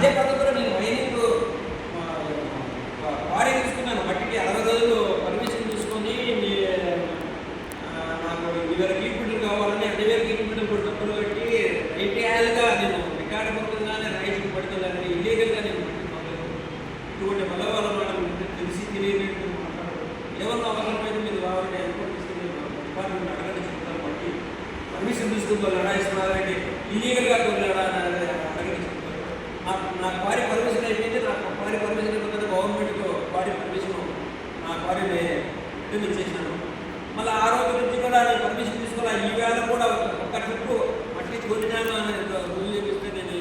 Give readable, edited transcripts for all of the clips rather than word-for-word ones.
అదే పద్ధతిలో నేను మైనింగ్ వారే తీసుకున్నాను. మట్టికి 60 రోజులు పర్మిషన్ తీసుకొని నాకు 20,000 క్యూబిక్ కావాలని 2,000 క్యూబిక్ కూడా డబ్బులు కట్టి ఐటీఐలుగా నేను రికార్డు పొందుతుందానే రైతులు పడుతుందని ఇల్లీగల్గా నేను పట్టుకోలేదు. ఇటువంటి బలవాళ్ళ మాట తెలిసి తెలియనట్టు మాట్లాడదు. ఏమన్నా అవసరమైతే మీరు కావాలంటే ఎంతో తీసుకుని డిపార్ట్మెంట్ అడగండి, చెప్తాను. బట్టి పర్మిషన్ తీసుకుంటూ లడాయిస్తున్నారంటే ఇల్లీగల్గా తోలాడా అడగండి చెప్తారు. నా క్వారీ పర్మిషన్ అయిపోయింది. నాకు క్వారీ పర్మిషన్ అయిపోతుంది. గవర్నమెంట్తో క్వారీ పర్మిషన్ నా క్వారీని రిటర్న్ చేసినాను. మళ్ళీ ఆ రోజు నుంచి కూడా నేను పర్మిషన్ తీసుకోవాలి. ఈ వేళ కూడా ఒక ట్రిప్ మట్టి కొట్టినాను అని రూల్ చేపిస్తే నేను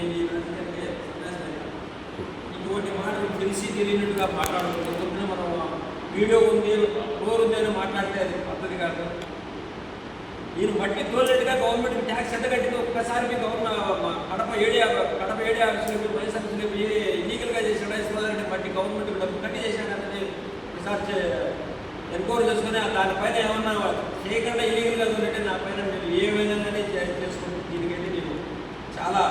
ఇటువంటి మాటలు తెలిసి తెలియనట్టుగా మాట్లాడుకుంటున్నా. మనం వీడియో ఉంది, ఫ్లోర్ ఉంది అని మాట్లాడితే అది పద్ధతి కాదు. నేను మట్టి తోలేట్టుగా గవర్నమెంట్కి ట్యాక్స్ ఎంత కట్టిందో ఒక్కసారి మీ కడప ఏడియా ఆఫీసులు వైఎస్ఆర్సీలో ఇల్లీగల్గా చేసి లడాయిస్తున్నారంటే మట్టి గవర్నమెంట్కి డబ్బు కట్టి చేశాడని ఒకసారి ఎన్క్వైరీ చేసుకుని దానిపైన ఏమన్నా చేయకుండా ఇల్లీగల్గా ఉన్నట్టే నా పైన మీరు ఏ విధంగానే చేసుకుంటే దీనికైతే నేను చాలా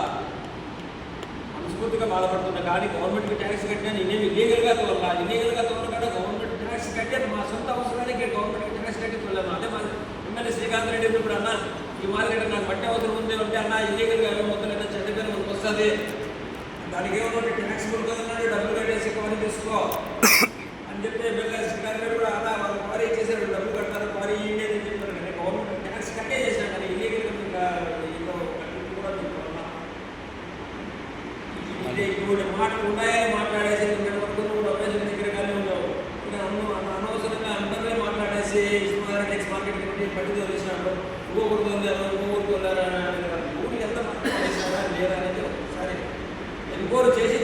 మనస్ఫూర్తిగా బాధపడుతున్నా. కానీ గవర్నమెంట్కి ట్యాక్స్ కట్టినా నేనేమి ఇల్లీగల్గా తోలాలి. ఇల్లీగల్గా తోలకుండా గవర్నమెంట్ ట్యాక్స్ కట్టే మా సొంత అవసరానికి గవర్నమెంట్కి ట్యాక్స్ కట్టి తోలేము. అదే మా ఎమ్మెల్యే శ్రీకాంత్ రెడ్డి ఇప్పుడు అన్న ఈ మార్కెట్ నాకు మట్టి అవసరం ఉంది అంటే అన్న ఇల్లీగల్గా ఏమవుతుందంటే చెడ్డ పేరు మనకు వస్తుంది, దానికి ఏమన్నా ట్యాక్స్ కొడుతుందన్నాడు, డబ్బులు కట్టేసి క్వారీ తీసుకో అని చెప్పి ఎమ్మెల్యే శ్రీకాంత్ రెడ్డి కూడా అన్న వాళ్ళు క్వారీ చేశారు, డబ్బులు కడతారు, క్వారీ ఇయ్యండి అని చెప్పారు. కానీ గవర్నమెంట్ ట్యాక్స్ కట్టే చేశాను. కానీ ఇల్లీగల్గా కూడా ఇటువంటి మాటలు ఉన్నాయని మాట్లాడేసి వరకు రమేష్ దగ్గర కానీ ఉండవు. అనవసరంగా అందరినీ మాట్లాడేసి నెక్స్ట్ మార్కెట్ కమిటీ పట్టి తోలేసినాడు, ఊరికి తోలారా ఊరికి ఎంత మాట్లాడేసినారా లేదా అనేది ఒకసారి ఎన్క్వైరీ చేసి